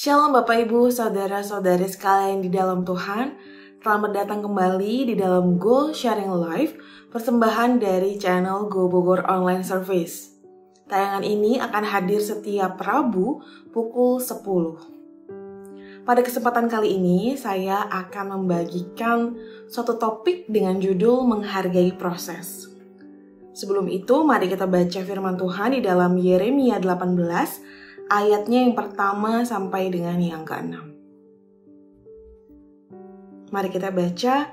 Shalom Bapak Ibu, Saudara-saudari sekalian di dalam Tuhan. Selamat datang kembali di dalam Go Sharing Live, persembahan dari channel Go Bogor Online Service. Tayangan ini akan hadir setiap Rabu pukul 10. Pada kesempatan kali ini, saya akan membagikan suatu topik dengan judul Menghargai Proses. Sebelum itu, mari kita baca firman Tuhan di dalam Yeremia 18, ayatnya yang pertama sampai dengan yang ke-6. Mari kita baca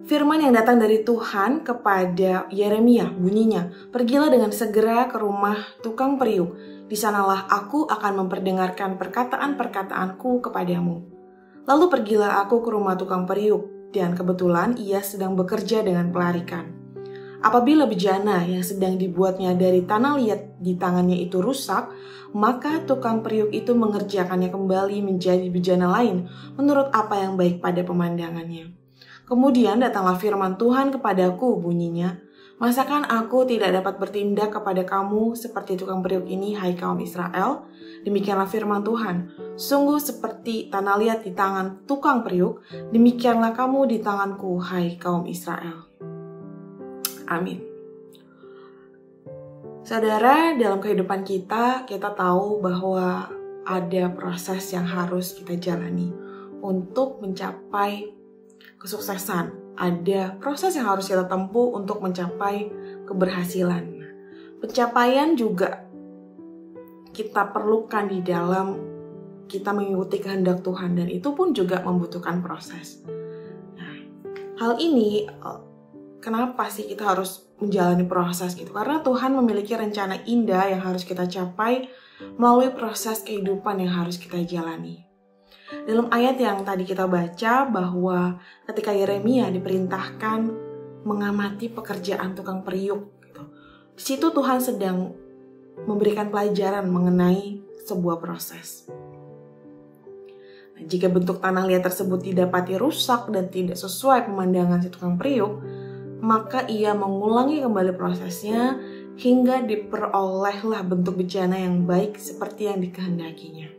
firman yang datang dari Tuhan kepada Yeremia, bunyinya, "Pergilah dengan segera ke rumah tukang periuk, di sanalah aku akan memperdengarkan perkataan-perkataanku kepadamu. Lalu pergilah aku ke rumah tukang periuk, dan kebetulan ia sedang bekerja dengan pelarikan. Apabila bejana yang sedang dibuatnya dari tanah liat di tangannya itu rusak, maka tukang periuk itu mengerjakannya kembali menjadi bejana lain menurut apa yang baik pada pemandangannya. Kemudian datanglah firman Tuhan kepadaku, bunyinya, masakan aku tidak dapat bertindak kepada kamu seperti tukang periuk ini, hai kaum Israel? Demikianlah firman Tuhan, sungguh seperti tanah liat di tangan tukang periuk, demikianlah kamu di tanganku, hai kaum Israel." Amin. Saudara, dalam kehidupan kita tahu bahwa ada proses yang harus kita jalani untuk mencapai kesuksesan. Ada proses yang harus kita tempuh untuk mencapai keberhasilan. Pencapaian juga kita perlukan di dalam kita mengikuti kehendak Tuhan, dan itu pun juga membutuhkan proses. Nah, hal ini kenapa sih kita harus menjalani proses gitu? Karena Tuhan memiliki rencana indah yang harus kita capai melalui proses kehidupan yang harus kita jalani. Dalam ayat yang tadi kita baca bahwa ketika Yeremia diperintahkan mengamati pekerjaan tukang periuk, gitu, di situ Tuhan sedang memberikan pelajaran mengenai sebuah proses. Nah, jika bentuk tanah liat tersebut didapati rusak dan tidak sesuai pemandangan si tukang periuk, maka ia mengulangi kembali prosesnya hingga diperolehlah bentuk bejana yang baik seperti yang dikehendakinya.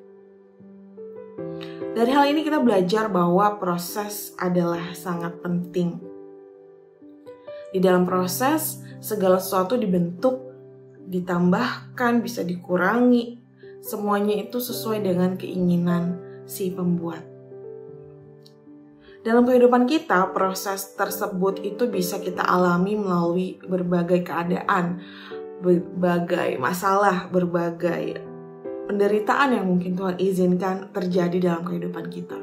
Dari hal ini kita belajar bahwa proses adalah sangat penting. Di dalam proses, segala sesuatu dibentuk, ditambahkan, bisa dikurangi. Semuanya itu sesuai dengan keinginan si pembuat. Dalam kehidupan kita, proses tersebut itu bisa kita alami melalui berbagai keadaan, berbagai masalah, berbagai penderitaan yang mungkin Tuhan izinkan terjadi dalam kehidupan kita.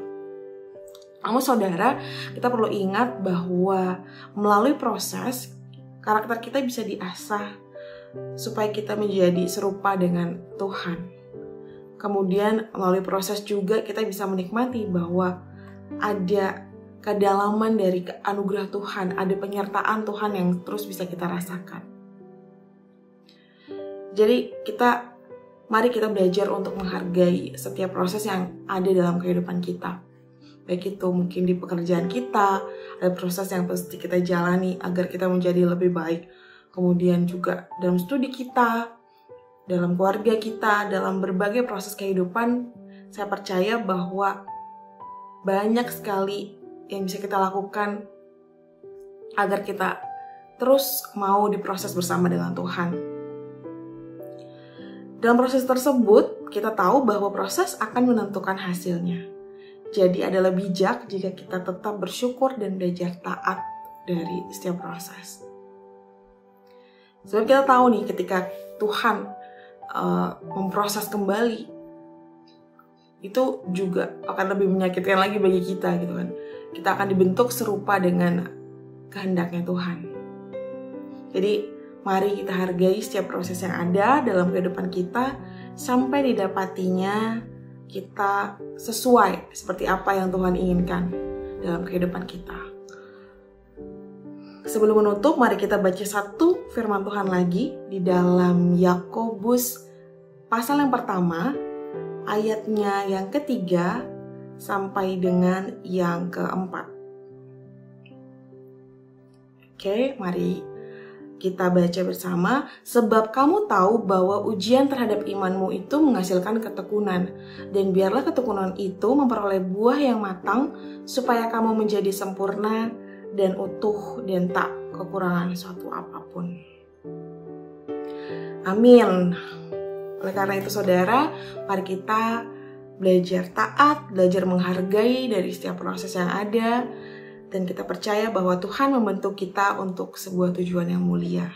Namun saudara, kita perlu ingat bahwa melalui proses, karakter kita bisa diasah supaya kita menjadi serupa dengan Tuhan. Kemudian melalui proses juga kita bisa menikmati bahwa ada kedalaman dari anugerah Tuhan, ada penyertaan Tuhan yang terus bisa kita rasakan. Jadi mari kita belajar untuk menghargai setiap proses yang ada dalam kehidupan kita. Baik itu mungkin di pekerjaan kita, ada proses yang pasti kita jalani agar kita menjadi lebih baik. Kemudian juga dalam studi kita, dalam keluarga kita, dalam berbagai proses kehidupan, saya percaya bahwa banyak sekali yang bisa kita lakukan agar kita terus mau diproses bersama dengan Tuhan. Dalam proses tersebut, kita tahu bahwa proses akan menentukan hasilnya. Jadi adalah bijak jika kita tetap bersyukur dan belajar taat dari setiap proses. Sebab kita tahu nih, ketika Tuhan memproses kembali, itu juga akan lebih menyakitkan lagi bagi kita gitu kan. Kita akan dibentuk serupa dengan kehendaknya Tuhan. Jadi mari kita hargai setiap proses yang ada dalam kehidupan kita sampai didapatinya kita sesuai seperti apa yang Tuhan inginkan dalam kehidupan kita. Sebelum menutup, mari kita baca satu firman Tuhan lagi di dalam Yakobus pasal yang pertama, ayatnya yang ketiga sampai dengan yang keempat. Oke, mari kita baca bersama, sebab kamu tahu bahwa ujian terhadap imanmu itu menghasilkan ketekunan. Dan biarlah ketekunan itu memperoleh buah yang matang, supaya kamu menjadi sempurna dan utuh dan tak kekurangan suatu apapun. Amin. Oleh karena itu saudara, mari kita belajar taat, belajar menghargai dari setiap proses yang ada, dan kita percaya bahwa Tuhan membentuk kita untuk sebuah tujuan yang mulia.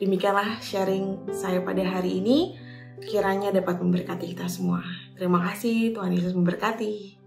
Demikianlah sharing saya pada hari ini, kiranya dapat memberkati kita semua. Terima kasih, Tuhan Yesus memberkati.